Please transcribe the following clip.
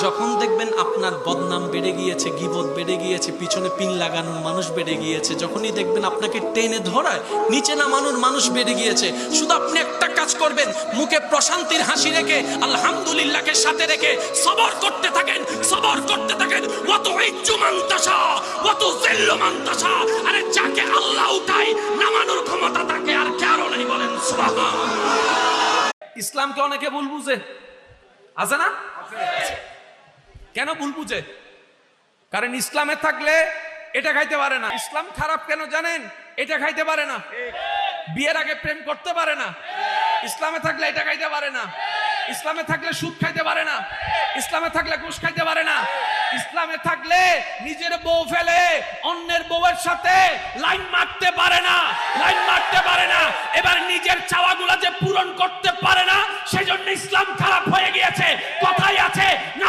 যখন দেখবেন আপনার বদনাম বেড়ে গিয়েছে, গীবত বেড়ে গিয়েছে, পিছনে পিন লাগানোর মানুষ বেড়ে গিয়েছে, যখনই দেখবেন আপনাকে টেনে ধরায় নিচে নামানোর মানুষ বেড়ে গিয়েছে, শুধু আপনি একটা কাজ করবেন, মুখে প্রশান্তির হাসি রেখে আলহামদুলিল্লাহকে সাথে রেখে সবর করতে থাকেন, সবর করতে থাকেন। ওয়াতু ইজ্জু মান তাশা ওয়াতু যিল্লু মান তাশা। আরে যাকে আল্লাহ উঠায় নামানোর ক্ষমতা তাকে আর কারো নেই, বলেন সুবহানাল্লাহ। ইসলামকে অনেকে ভুল বুঝে, আছে না? কেন ভুল বুঝে? কারণ ইসলামে থাকলে এটা খাইতে পারে না। ইসলাম খারাপ কেন জানেন? এটা খাইতে পারে না, বিয়ের আগে প্রেম করতে পারে না। ইসলামে থাকলে এটা খাইতে পারে না, ইসলামে থাকলে সুদ খাইতে পারে না, ইসলামে থাকলে ঘুষ খাইতে পারে না। ইসলামে থাকলে নিজের বউ ফেলে অন্যের বউয়ের সাথে লাইন মারতে পারে না, লাইন মারতে পারে না। এবার নিজের চাওয়াগুলো যে পূরণ করতে পারে না, সেজন্য ইসলাম খারাপ হয়ে গিয়েছে। কথাই আছে না